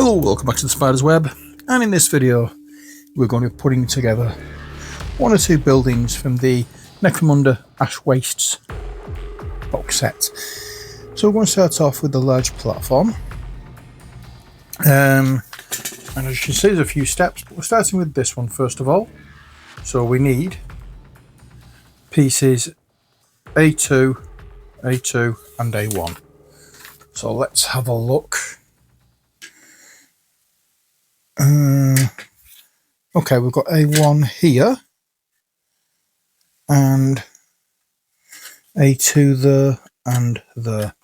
Hello, welcome back to the Spider's Web, and in this video we're going to be putting together one or two buildings from the Necromunda Ash Wastes box set. So we're going to start off with the large platform, and as you can see there's a few steps, but we're starting with this one first of all. So we need pieces A2, A2 and A1. So let's have a look. Okay, we've got A1 here and A2 there and there.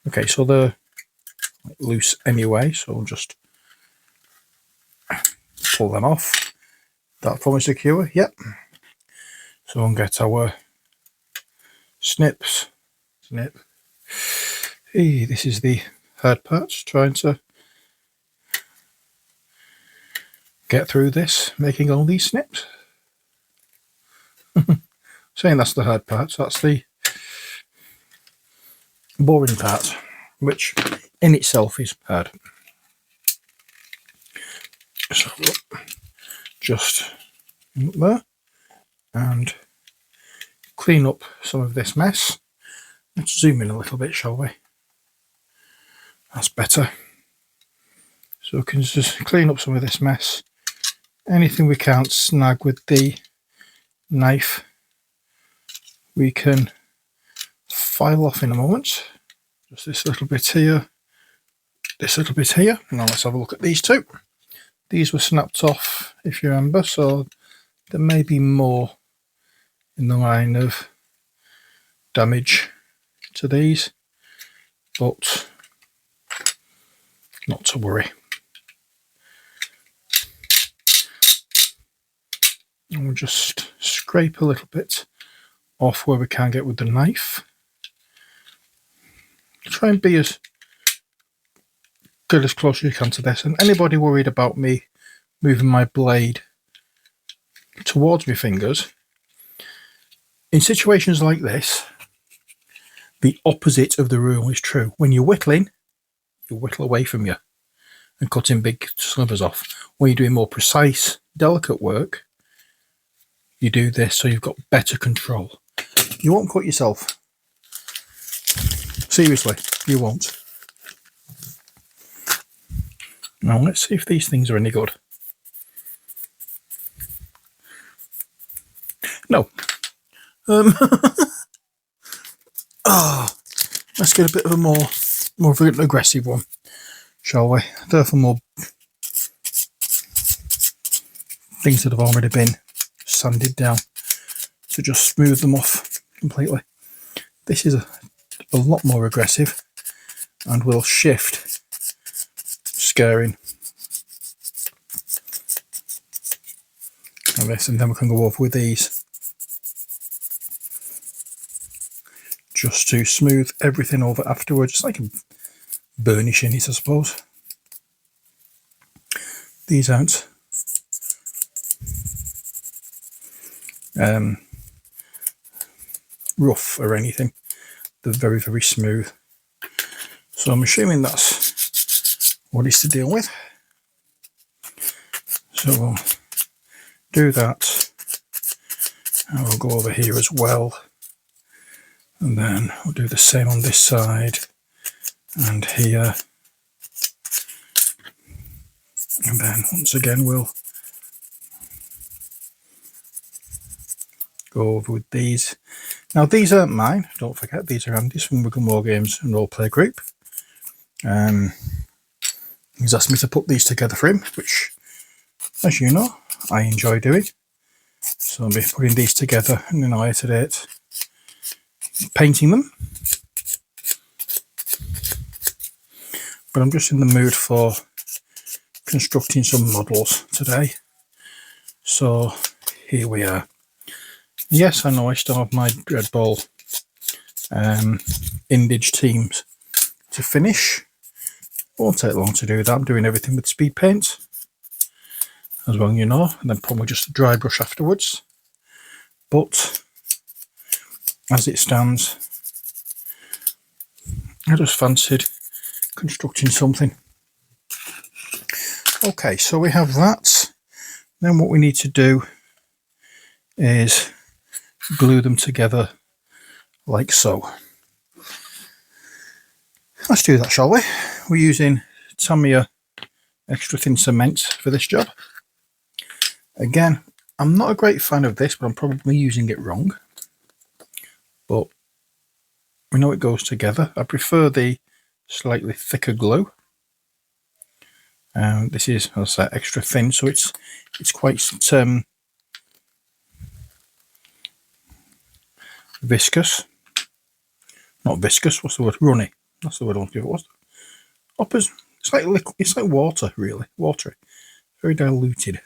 Okay, so they're loose anyway, so we'll just pull them off. That form is secure, yep. So we'll get our snips. Snip. Hey, this is the hard part, trying to get through this, making all these snips. Saying that's the hard part, so that's the boring part, which in itself is hard. So just up there and clean up some of this mess. Let's zoom in a little bit, shall we? That's better. So we can just clean up some of this mess. Anything we can't snag with the knife, we can file off in a moment. Just this little bit here, this little bit here. Now let's have a look at these two. These were snapped off, if you remember, so there may be more in the line of damage to these, but not to worry. And we'll just scrape a little bit off where we can get with the knife. Try and be as good as close as you can to this. And anybody worried about me moving my blade towards my fingers, in situations like this, the opposite of the rule is true. When you're whittling, you whittle away from you and cutting big slivers off. When you're doing more precise, delicate work, you do this so you've got better control. You won't cut yourself. Seriously, you won't. Now let's see if these things are any good. No. Let's get a bit of a more of an aggressive one, shall we? Therefore, more things that have already been sanded down to just smooth them off completely. This is a lot more aggressive and will shift, scaring. And this, and then we can go over with these just to smooth everything over afterwards. It's like a burnishing it, I suppose. These aren't rough or anything. They're very, very smooth. So I'm assuming that's what it's to deal with. So we'll do that. And we'll go over here as well. And then we'll do the same on this side and here. And then once again we'll go over with these. Now these aren't mine, don't forget, these are Andy's from Wiggle More Games and Roleplay Group. He's asked me to put these together for him, which, as you know, I enjoy doing. So I'll be putting these together in an hour to date, painting them. But I'm just in the mood for constructing some models today. So here we are. Yes, I know I still have my Dread Ball Indige teams to finish. Won't take long to do that. I'm doing everything with speed paint, as well, you know, and then probably just a dry brush afterwards. But as it stands, I just fancied constructing something Okay, so we have that. Then what we need to do is glue them together like so. Let's do that, shall we? We're using Tamiya extra thin cement for this job. Again, I'm not a great fan of this, but I'm probably using it wrong. But we know it goes together. I prefer the slightly thicker glue. This is, as I say, extra thin, so it's quite viscous. Not viscous. What's the word? Runny. That's the word I want to give it. It's like liquid. It's like water, really. Watery. Very diluted,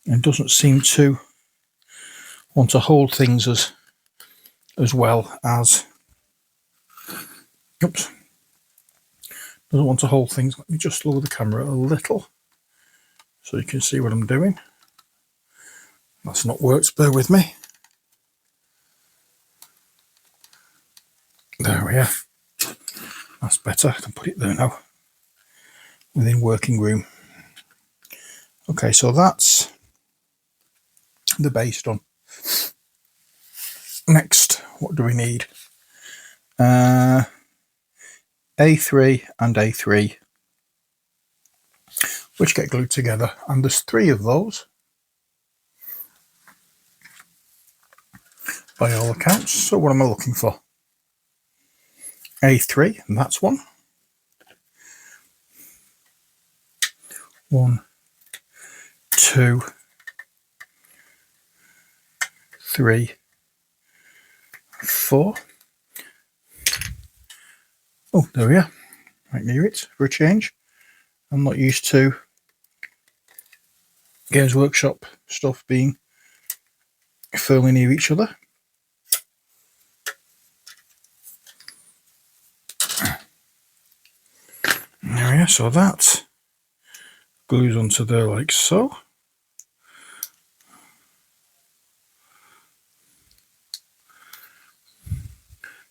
and doesn't seem to want to hold things as well as. Oops. Doesn't want to hold things. Let me just lower the camera a little so you can see what I'm doing. That's not worked. Bear with me. There we are. That's better. I can put it there now. Within working room. Okay, so that's the base done. Next, what do we need? A3 and A3, which get glued together, and there's 3 of those by all accounts. So what am I looking for? A3, and that's one. 1, 2, 3, 4. Oh, there we are. Right near it for a change. I'm not used to Games Workshop stuff being fairly near each other. There we are. So that glues onto there like so.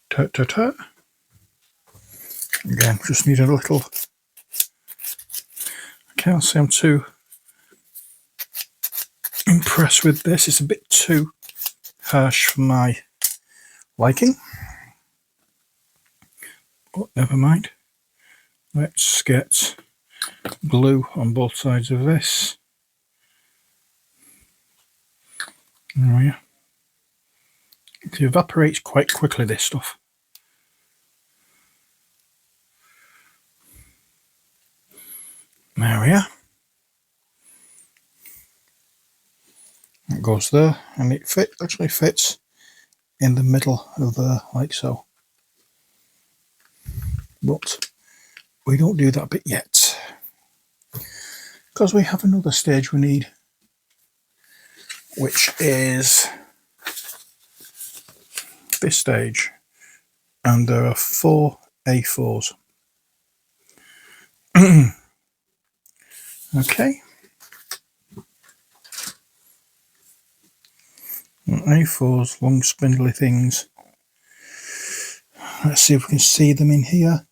Tut, tut, tut. Again, just need a little. I can't say I'm too impressed with this. It's a bit too harsh for my liking. But never mind. Let's get glue on both sides of this. There we are. It evaporates quite quickly, this stuff. There we are. It goes there, and it actually fits in the middle of there, like so. But we don't do that bit yet, because we have another stage we need, which is this stage, and there are 4 A4s. Okay. A4s, long spindly things. Let's see if we can see them in here.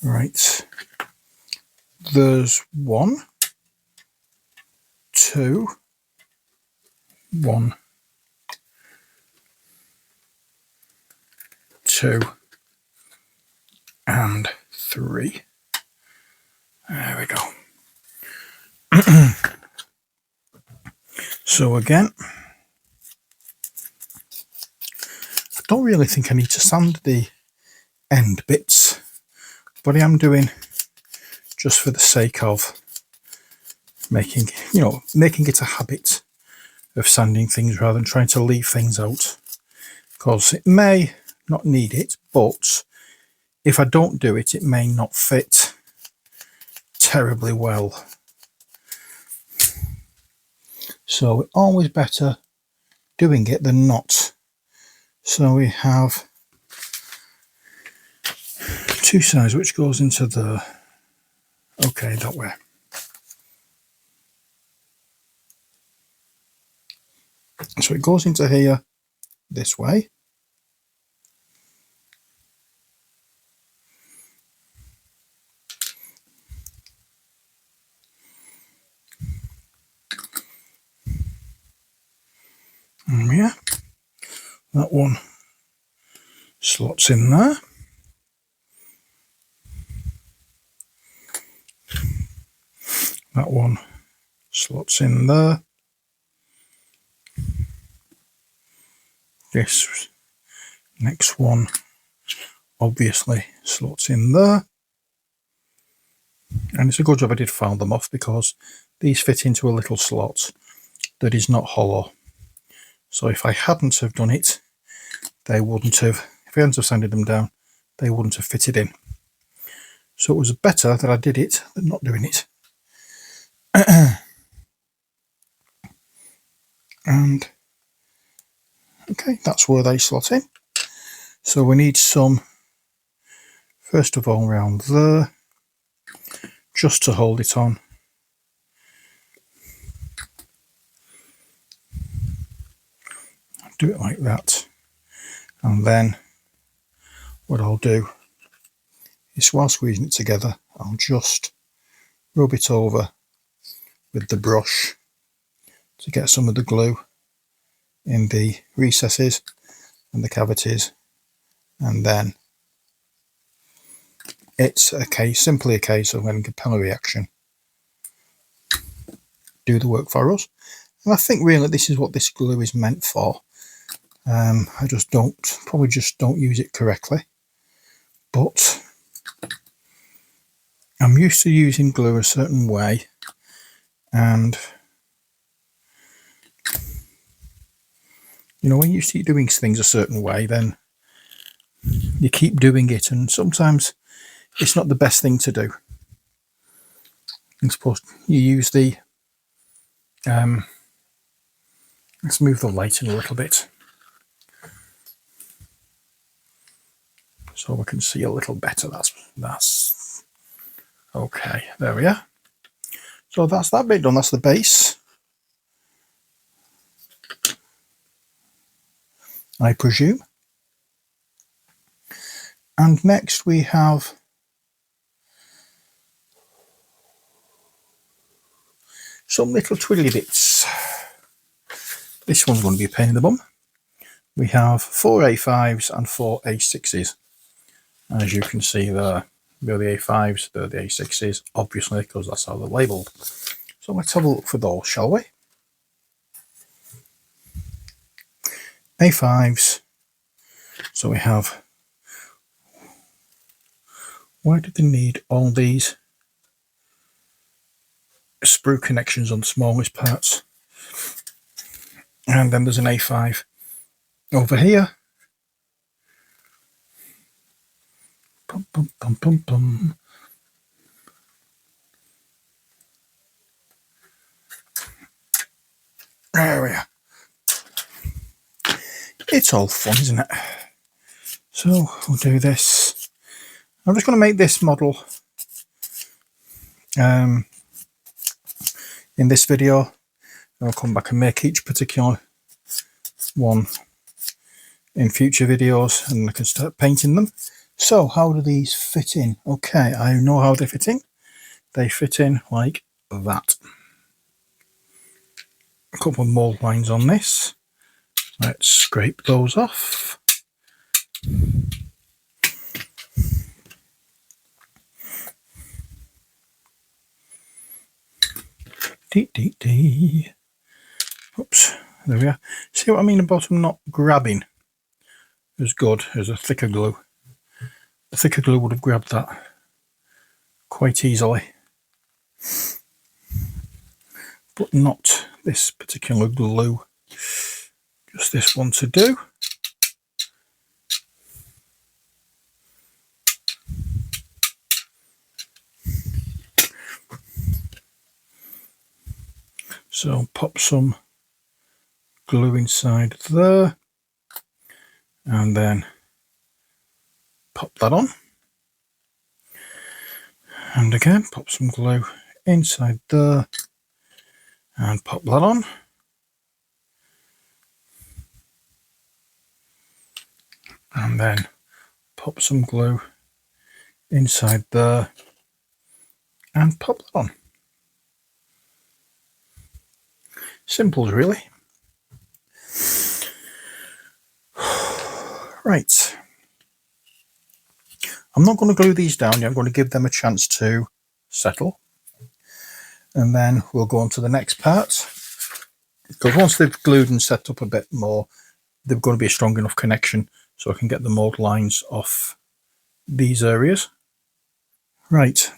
Right. There's 1, 2, 1, 2, and 3. There we go. So again, I don't really think I need to sand the end bits, but I am doing just for the sake of making it a habit of sanding things rather than trying to leave things out, because it may not need it, but if I don't do it, it may not fit terribly well. So always better doing it than not. So we have 2 sides, which goes into the, okay, that way. So it goes into here this way. Yeah, that one slots in there. That one slots in there. This next one obviously slots in there. And it's a good job I did file them off, because these fit into a little slot that is not hollow. So if I hadn't have done it, they wouldn't have, if I hadn't have sanded them down, they wouldn't have fitted in. So it was better that I did it than not doing it. And okay, that's where they slot in. So we need some, first of all, around there, just to hold it on. Do it like that. And then what I'll do is, while squeezing it together, I'll just rub it over with the brush to get some of the glue in the recesses and the cavities, and then it's simply a case of letting capillary action do the work for us. And I think really this is what this glue is meant for. I probably just don't use it correctly, but I'm used to using glue a certain way, and you know, when you used to doing things a certain way, then you keep doing it, and sometimes it's not the best thing to do. I suppose you use the let's move the light in a little bit so we can see a little better. That's okay. There we are. So that's that bit done. That's the base, I presume. And next we have some little twiddly bits. This one's going to be a pain in the bum. We have 4 A5s and 4 A6s. As you can see there, they're the A5s, they're the A6s, obviously, because that's how they're labelled. So let's have a look for those, shall we? A5s. So we have, why did they need all these sprue connections on the smallest parts? And then there's an A5 over here. Bum, bum, bum, bum, bum. There we are. It's all fun, isn't it? So we'll do this. I'm just going to make this model in this video. I'll come back and make each particular one in future videos, and I can start painting them. So how do these fit in? Okay, I know how they fit in. They fit in like that. A couple of mold lines on this. Let's scrape those off. Oops, there we are. See what I mean about them not grabbing as good as a thicker glue? A thicker glue would have grabbed that quite easily, but not this particular glue. Just this one to do. So pop some glue inside there, and then pop that on, and again pop some glue inside there and pop that on, and then pop some glue inside there and pop that on. Simple, really. Right. I'm not going to glue these down yet. I'm going to give them a chance to settle. And then we'll go on to the next part. Because once they've glued and set up a bit more, they've got to be a strong enough connection so I can get the mold lines off these areas. Right.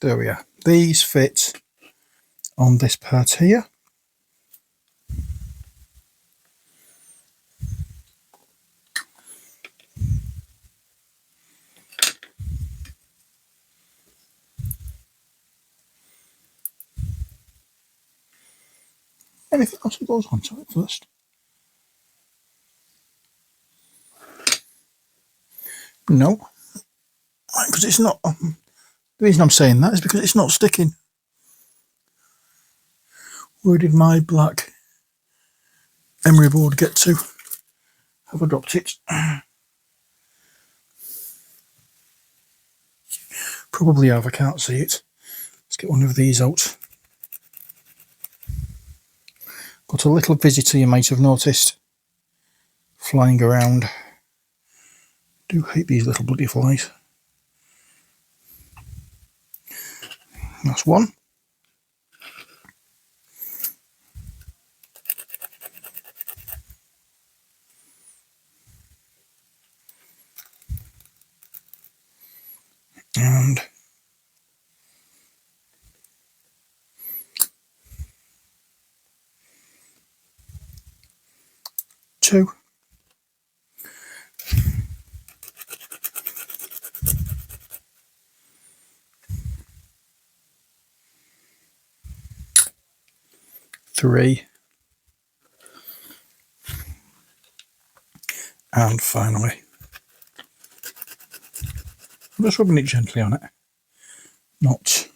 There we are. These fit on this part here. Anything else that goes onto it first? No, because it's not. The reason I'm saying that is because it's not sticking. Where did my black emery board get to? Have I dropped it? Probably have. I can't see it. Let's get one of these out. Got a little visitor, you might have noticed, flying around. Do hate these little bloody flies. That's one. And two. Three. And finally, I'm just rubbing it gently on it, not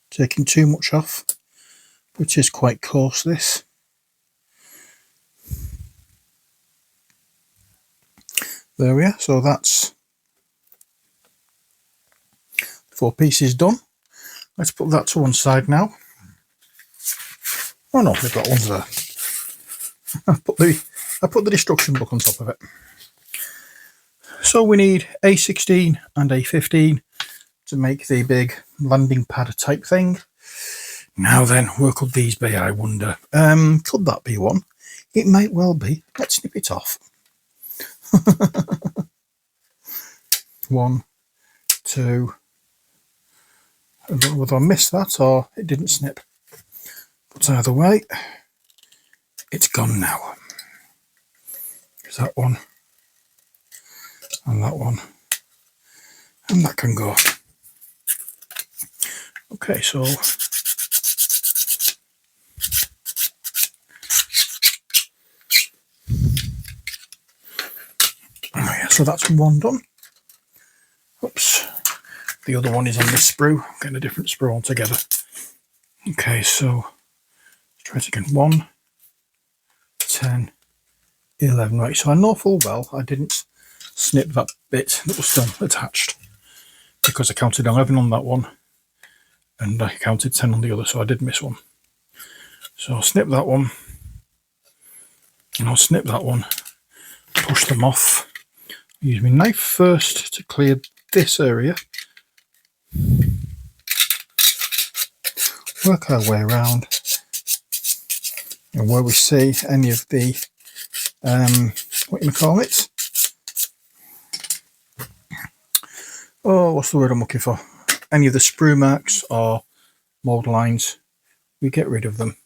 taking too much off, which is quite coarse this. There we are, so that's 4 pieces done. Let's put that to one side now. Oh no, we've got ones there. I put the destruction book on top of it. So we need A16 and A15 to make the big landing pad type thing. Now then, where could these be, I wonder? Could that be one? It might well be. Let's snip it off. 1, 2. I don't know whether I missed that or it didn't snip. But either way, it's gone now. There's that one. And that one. And that can go. Okay, so so that's one done. Oops. The other one is on this sprue. I'm getting a different sprue altogether. Okay, so let's try it again. 1, 10, 11. Right, so I know full well I didn't snip that bit that was still attached because I counted 11 on that one and I counted 10 on the other, so I did miss one. So I'll snip that one and I'll snip that one, push them off. Use my knife first to clear this area. Work our way around, and where we see any of the what you call it? Oh, what's the word I'm looking for? Any of the sprue marks or mold lines, we get rid of them.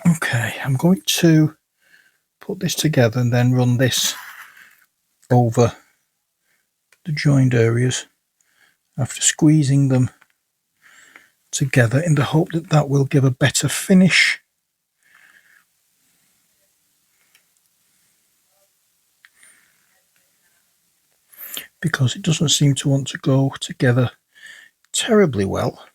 Okay, I'm going to put this together and then run this over the joined areas after squeezing them together in the hope that that will give a better finish. Because it doesn't seem to want to go together terribly well.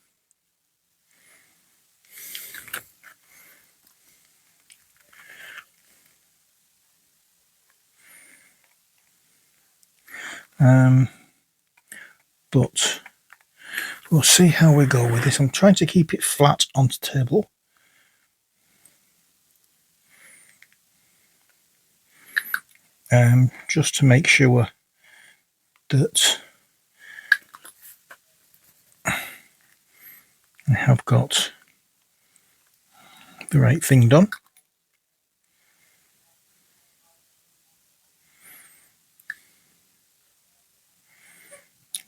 But we'll see how we go with this. I'm trying to keep it flat on the table. Just to make sure that I have got the right thing done.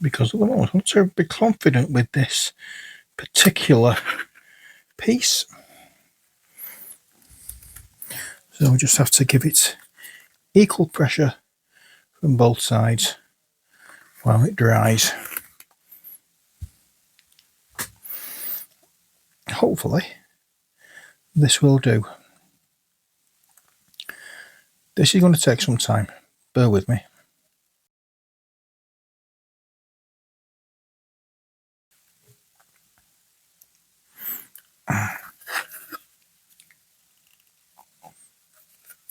Because at the moment I'm not terribly confident with this particular piece. So we just have to give it equal pressure from both sides while it dries. Hopefully this will do. This is going to take some time. Bear with me.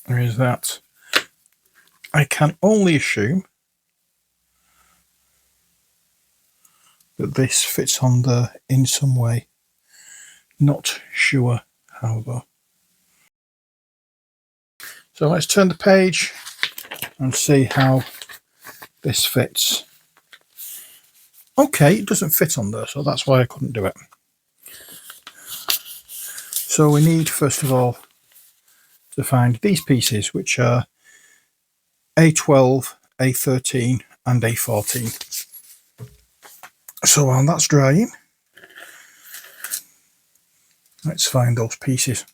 There is that. I can only assume that this fits on there in some way. Not sure how though. So let's turn the page and see how this fits. Okay, it doesn't fit on there, so that's why I couldn't do it. So we need, first of all, to find these pieces, which are A12, A13 and A14. So while that's drying, let's find those pieces.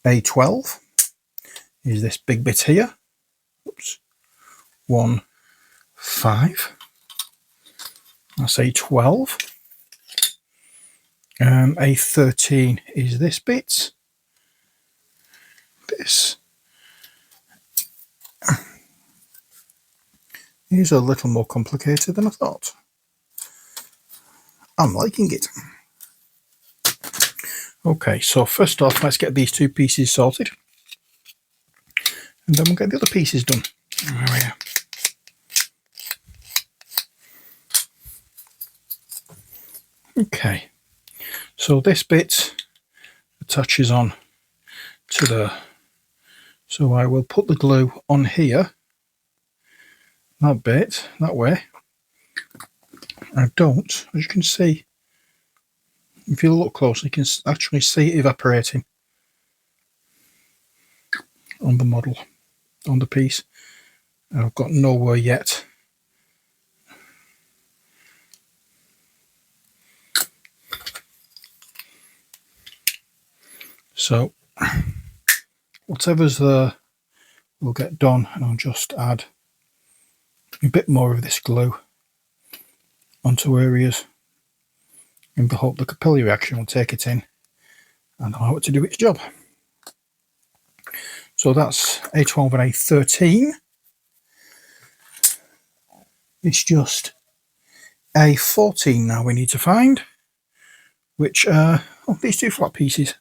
A12 is this big bit here. Oops. 1, 5. That's A12. A13 is this bit. This is a little more complicated than I thought. I'm liking it. Okay, so first off, let's get these two pieces sorted. And then we'll get the other pieces done. There we are. Okay, so this bit attaches on to there. So I will put the glue on here, that bit, that way. I don't, as you can see, if you look closely, you can actually see it evaporating on the model, on the piece. I've got nowhere yet. So whatever's there will get done, and I'll just add a bit more of this glue onto areas in the hope the capillary reaction will take it in and allow it to do its job. So that's A12 and A13. It's just A14 now we need to find, which are these two flat pieces.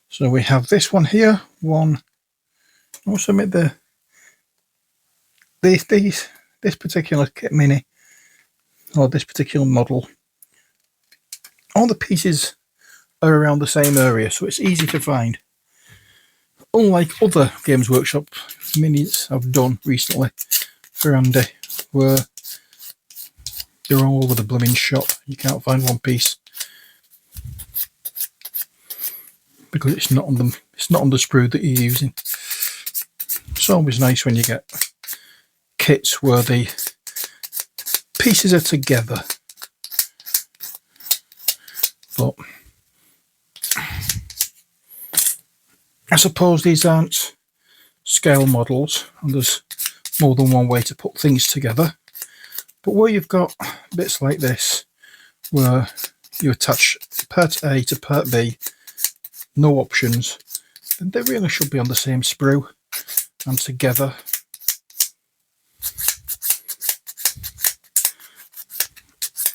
So we have this one here, one. I must admit this particular kit mini, or this particular model, all the pieces are around the same area, so it's easy to find. Unlike other Games Workshop minis I've done recently for Andy, where they're all over the blooming shop. You can't find one piece because it's not on them. It's not on the sprue that you're using. It's always nice when you get kits where the pieces are together. But I suppose these aren't scale models, and there's more than one way to put things together. But where you've got bits like this, where you attach part A to part B, no options, then they really should be on the same sprue and together.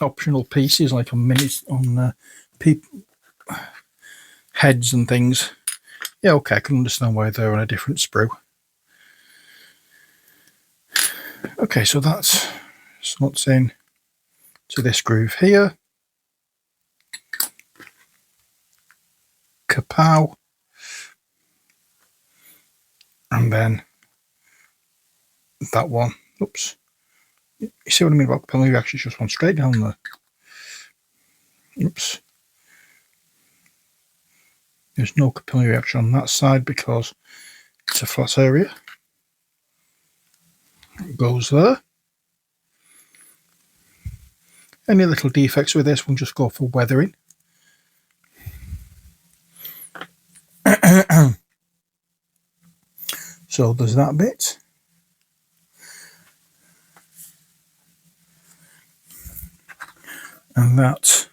Optional pieces like on minis, on heads and things. Yeah, okay, I can understand why they're on a different sprue. Okay, so that's slots in to this groove here. Kapow. And then that one. Oops. You see what I mean about capillary reaction? It's just one straight down there. Oops. There's no capillary reaction on that side because it's a flat area. It goes there. Any little defects with this, we'll just go for weathering. So there's that bit. And that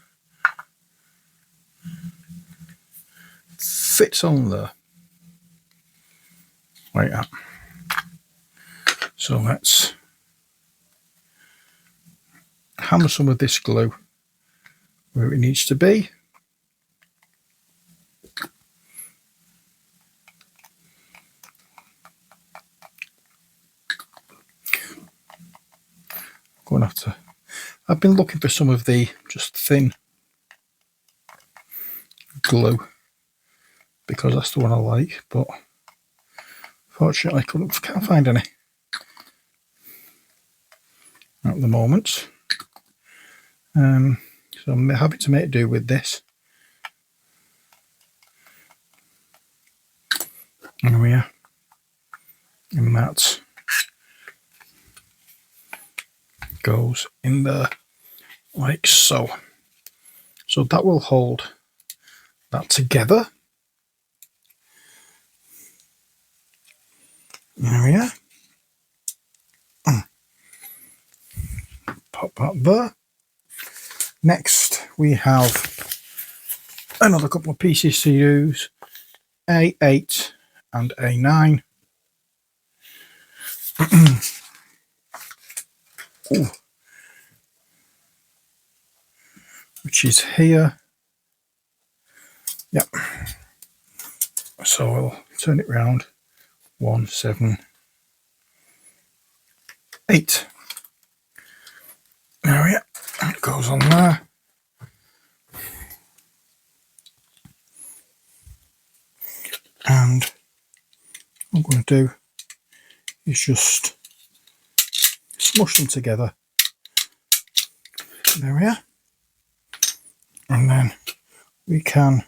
fits on there. Like that. So let's hammer some of this glue where it needs to be. Going to have to. I've been looking for some of the just thin glue because that's the one I like, but fortunately I can't find any at the moment. So I'm happy to make do with this. There we are. And that goes in there like so. So that will hold that together. There we are. Pop that there. Next we have another couple of pieces to use. A8 and A9. Ooh. Which is here. Yep. So I'll turn it round. 1, 7, 8. There we are. That goes on there. And what I'm going to do is just smush them together. There we are. And then we can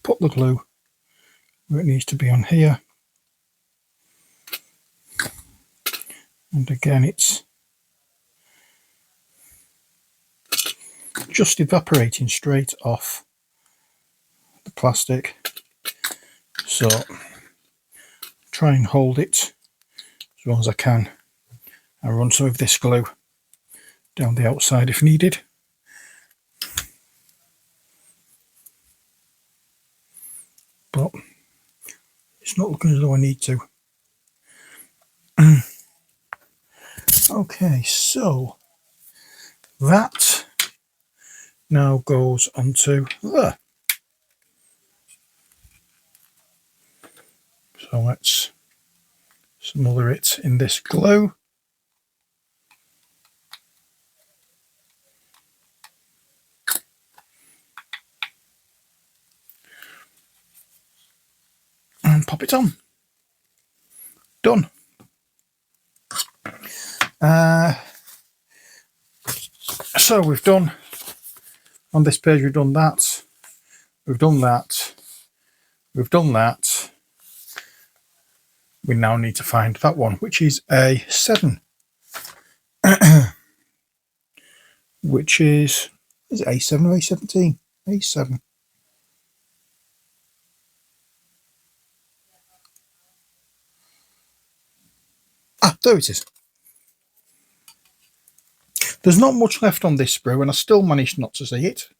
put the glue where it needs to be on here. And again, it's just evaporating straight off the plastic. So try and hold it as well as I can and run some of this glue down the outside if needed. But it's not looking as though I need to. Okay, so that now goes onto there. So let's smother it in this glue. And pop it on. Done. So we've done, on this page we've done that, we've done that, we've done that. We now need to find that one, which is A7. Which is it A7 or A17? A7. There it is. There's not much left on this sprue, and I still managed not to see it.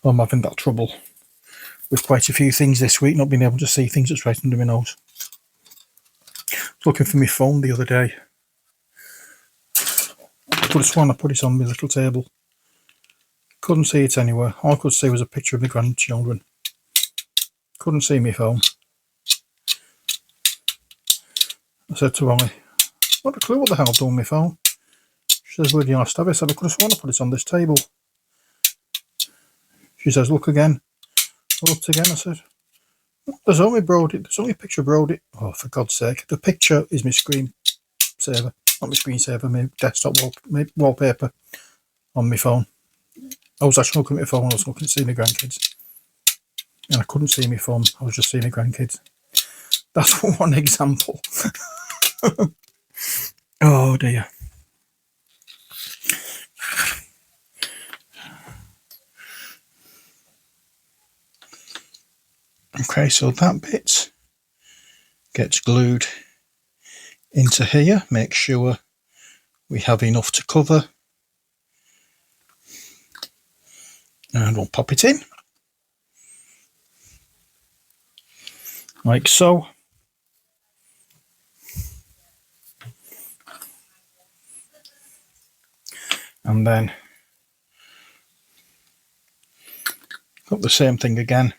I'm having that trouble with quite a few things this week, not being able to see things that's right under my nose. Looking for my phone the other day. I could have sworn I put it on my little table. Couldn't see it anywhere. All I could see was a picture of my grandchildren. Couldn't see my phone. I said to Ollie, "What a clue what the hell I've done with my phone." She says, "Where do you last have it?" I said, "I could have sworn I put it on this table." She says, "Look again." I looked again. I said, "There's only Brody. There's only a picture of Brody." Oh, for God's sake! The picture is my screen saver, not my screensaver. My desktop wallpaper on my phone. I was actually looking at my phone. I was looking to see my grandkids, and I couldn't see my phone. I was just seeing my grandkids. That's one example. Oh dear. Okay, so that bit gets glued into here. Make sure we have enough to cover, and we'll pop it in like so. And then got the same thing again.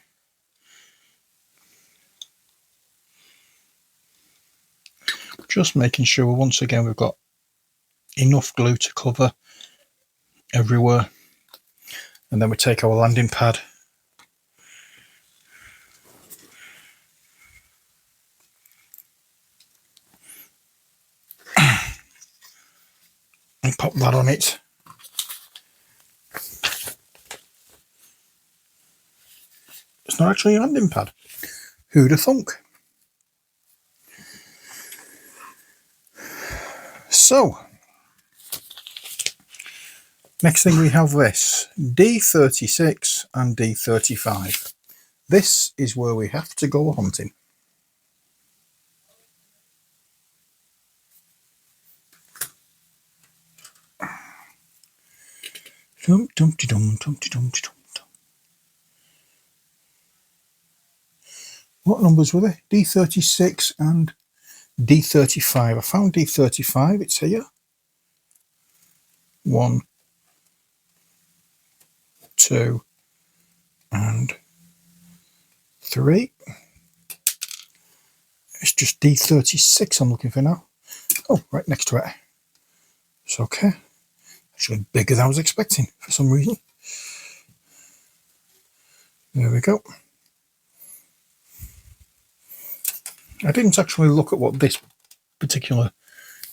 Just making sure once again we've got enough glue to cover everywhere. And then we take our landing pad and pop that on it. It's not actually a landing pad. Who'd have thunk? So, next thing we have this D36 and D35. This is where we have to go hunting. What numbers were they? D36 and D35. I found D35. It's here. 1, 2, and 3. It's just D36 I'm looking for now. Oh, right next to it. It's okay. Actually bigger than I was expecting for some reason. There we go. I didn't actually look at what this particular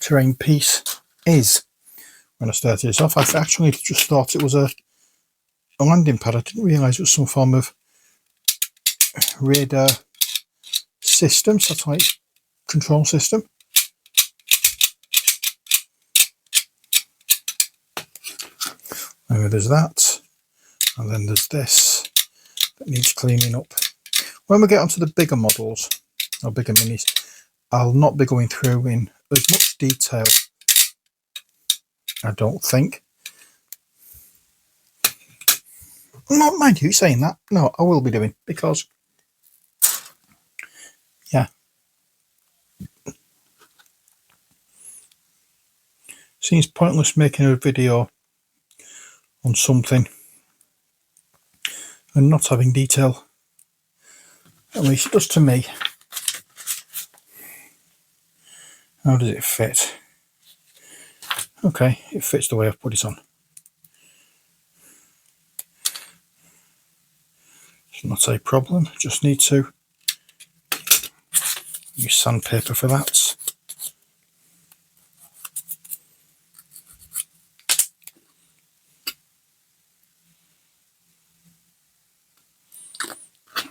terrain piece is when I started this off. I actually just thought it was a landing pad. I didn't realise it was some form of radar system, satellite control system. Anyway, there's that, and then there's this that needs cleaning up. When we get onto the bigger models, or bigger minis, I'll not be going through in as much detail, I don't think. Not mind you saying that. No, I will be doing, because yeah, seems pointless making a video on something and not having detail. At least it does to me. How does it fit? Okay, it fits the way I've put it on. It's not a problem. Just need to use sandpaper for that.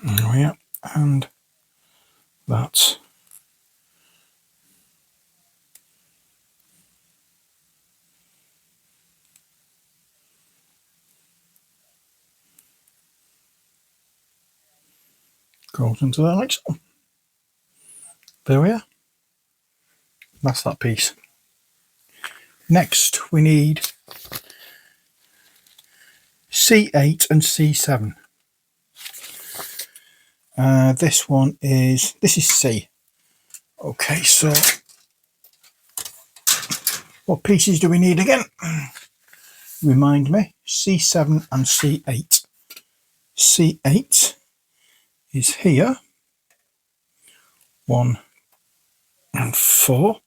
Oh yeah, and that. Goes into there like so. There we are. That's that piece. Next we need C8 and C7. This is C. Okay, so what pieces do we need again? Remind me. C7 and C8. C8 is here. 1 and 4.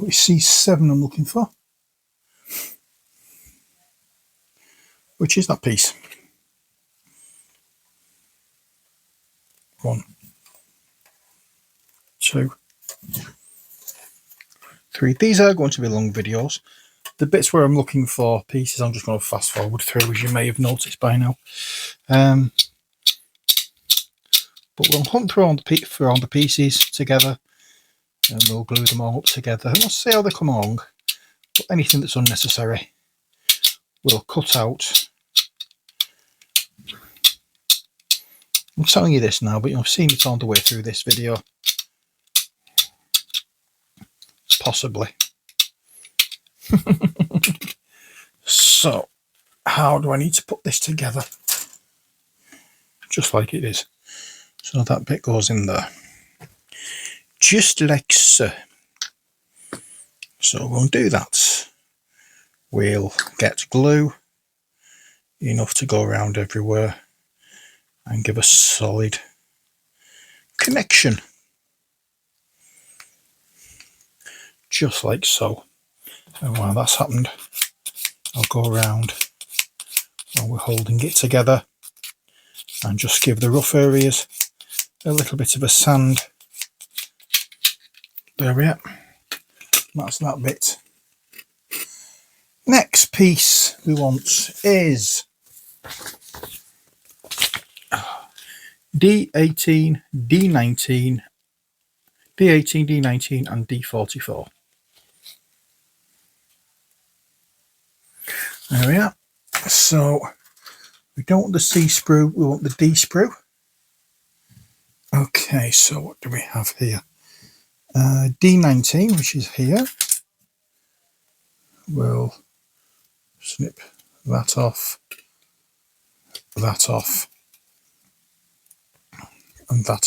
It's C7 I'm looking for. Which is that piece? 1, 2, 3. These are going to be long videos. The bits where I'm looking for pieces, I'm just going to fast forward through, as you may have noticed by now. But we'll hunt through all the pieces together, and we'll glue them all up together. And we'll see how they come along. But anything that's unnecessary, we'll cut out. I'm telling you this now, but you've seen it on the way through this video. Possibly. So, how do I need to put this together? Just like it is. So that bit goes in there. Just like so. So we'll do that. We'll get glue enough to go around everywhere and give a solid connection. Just like so. And while that's happened, I'll go around while we're holding it together and just give the rough areas a little bit of a sand. There we are. That's that bit. Next piece we want is D18, D19, D18, D19 and D44. There we are. So we don't want the C sprue, we want the D sprue. Okay, so what do we have here? D19, which is here. We'll snip that off, and that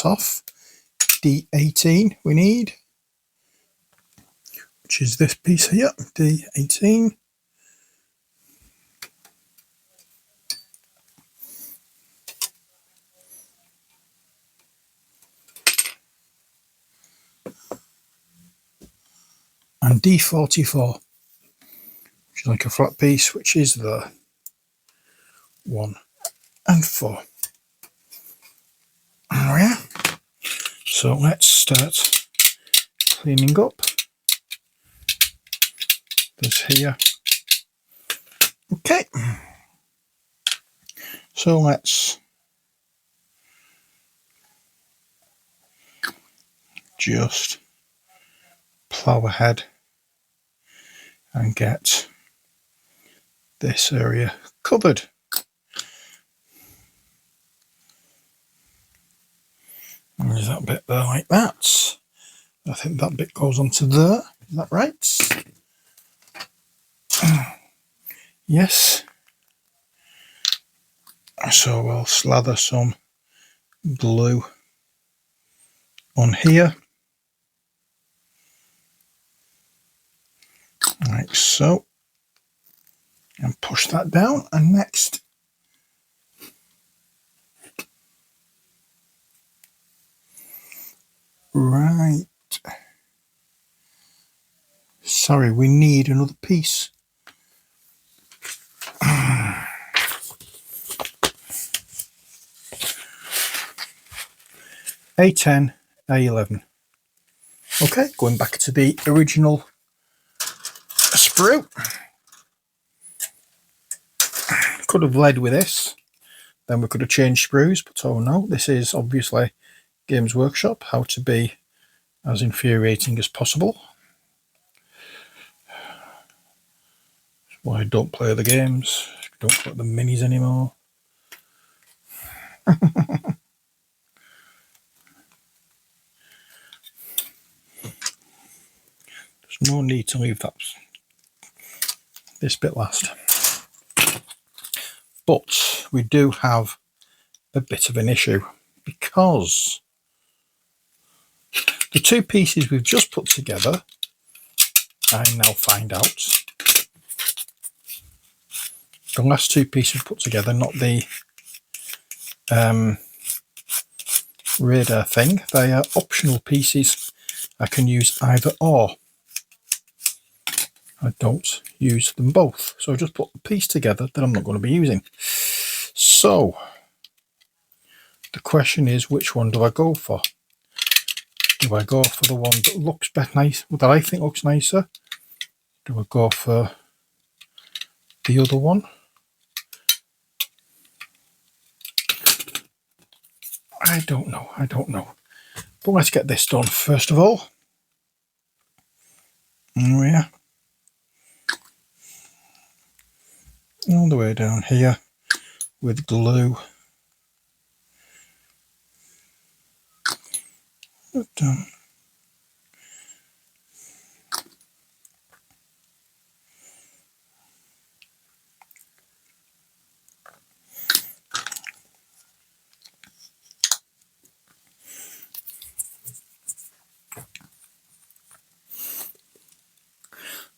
off. D18 we need, which is this piece here, D18. And D44, which is like a flat piece, which is the 1 and 4. Oh yeah. So let's start cleaning up this here. Okay. So let's just plough ahead and get this area covered. There's that bit there like that. I think that bit goes onto there. Is that right? Yes. So we'll slather some glue on here. Like so. And push that down. And next, right. Sorry, we need another piece. A10, A11. Okay, going back to the original sprue. Could have led with this, then we could have changed sprues, but oh no, this is obviously Games Workshop, how to be as infuriating as possible. That's why I don't play the games, don't play the minis anymore. no need to leave this bit last. But we do have a bit of an issue, because the two pieces we've just put together, I now find out, the last two pieces put together, not the radar thing, they are optional pieces. I can use either or. I don't use them both. So I just put a piece together that I'm not going to be using. So the question is, which one do I go for? Do I go for the one that looks nice, that I think looks nicer? Do I go for the other one? I don't know. But let's get this done first of all. Oh yeah. All the way down here with glue. Done.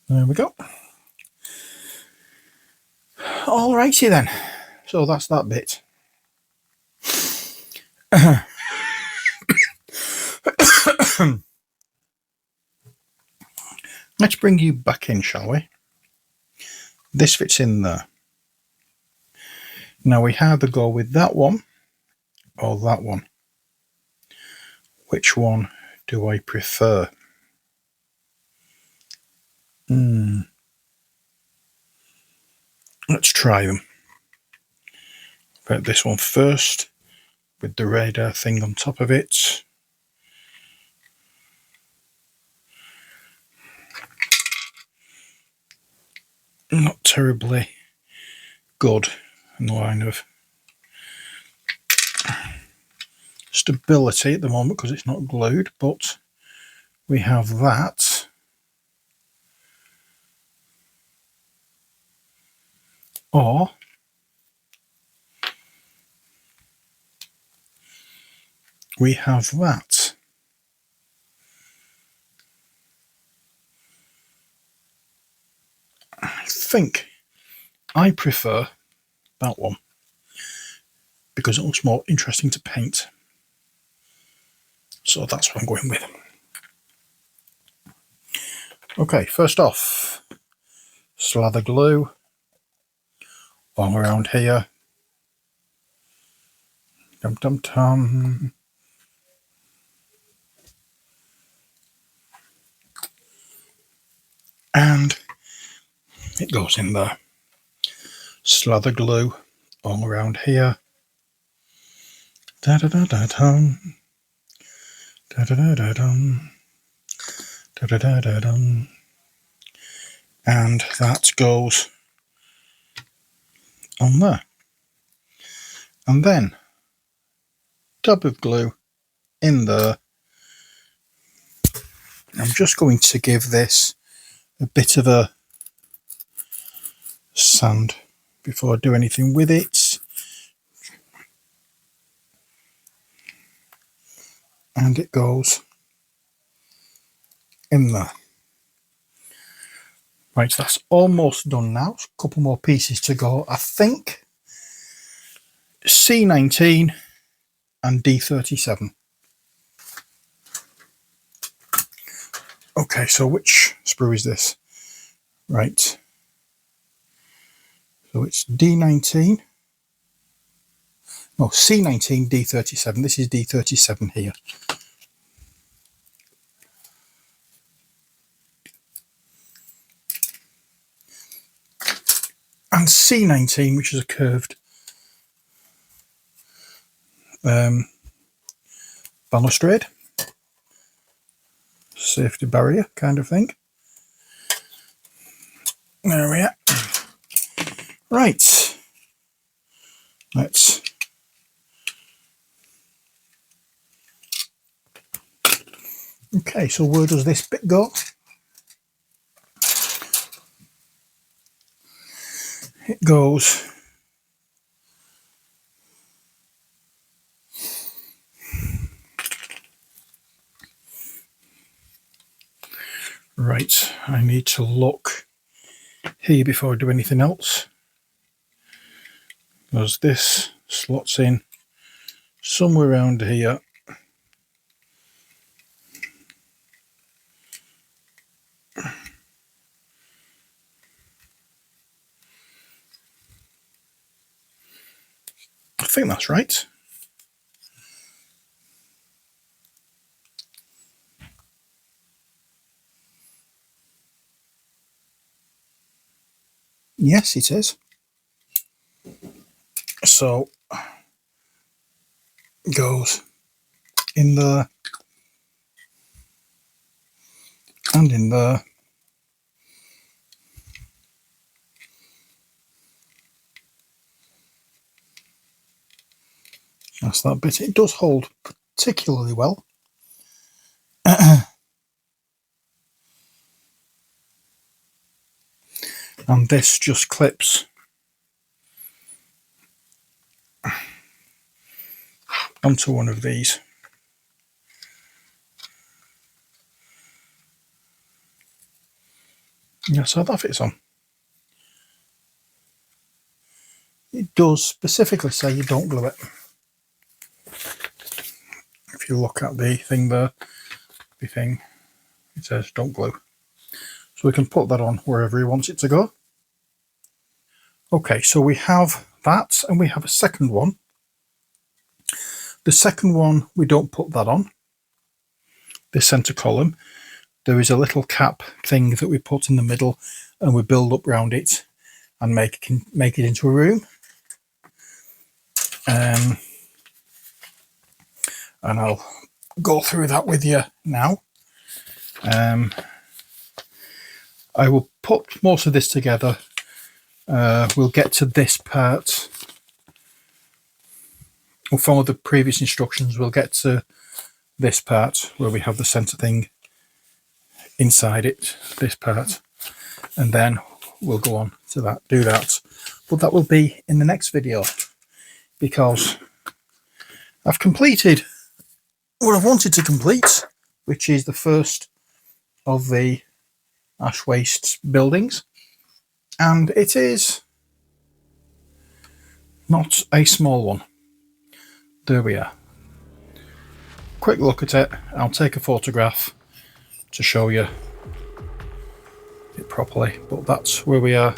There we go. Alrighty then. So that's that bit. Let's bring you back in, shall we? This fits in there. Now we either go with that one or that one. Which one do I prefer? Let's try them. Put this one first with the radar thing on top of it. Not terribly good in the line of stability at the moment because it's not glued, but we have that. Or we have that. I think I prefer that one because it looks more interesting to paint. So that's what I'm going with. Okay, first off, slather glue all around here. Dum dum dum. And it goes in there. Slather glue all around here. Da da da da dum. Da da da da dum. Da da da da dum. And that goes on there. And then dab of glue in there. I'm just going to give this a bit of a sand before I do anything with it. And it goes in there. Right, so that's almost done now. A couple more pieces to go. I think C19 and D37. Okay, so which sprue is this? Right. So it's D19. No, C19, D37. This is D37 here. And C19, which is a curved balustrade, safety barrier kind of thing. There we are. Right. Let's okay, so where does this bit go? it goes right. I need to look here before I do anything else, because this slots in somewhere around here. I think that's right. Yes, it is. So it goes in there and in there. That's that bit. It does hold particularly well. And this just clips onto one of these. Yeah, so that fits on. It does specifically say you don't glue it. If you look at the thing there, it says don't glue. So we can put that on wherever he wants it to go. Okay, so we have that, and we have a second one. The second one, we don't put that on. The center column, there is a little cap thing that we put in the middle, and we build up around it and make it into a room. And I'll go through that with you now. I will put most of this together. We'll get to this part. We'll follow the previous instructions. We'll get to this part where we have the center thing inside it, this part, and then we'll go on to do that. But that will be in the next video, because I've completed what I wanted to complete, which is the first of the Ash Wastes buildings, and it is not a small one. There we are. Quick look at it. I'll take a photograph to show you it properly, but that's where we are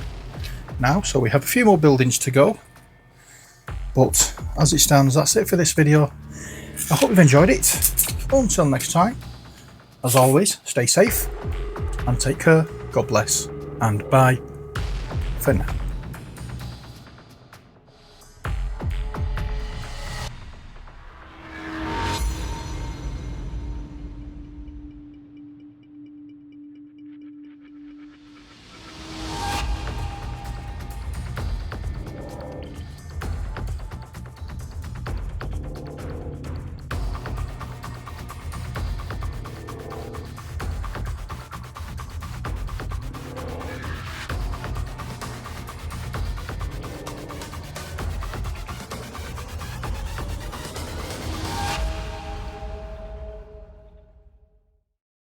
now. So we have a few more buildings to go, but as it stands, that's it for this video. I hope you've enjoyed it. Until next time, as always, stay safe and take care. God bless, and bye for now.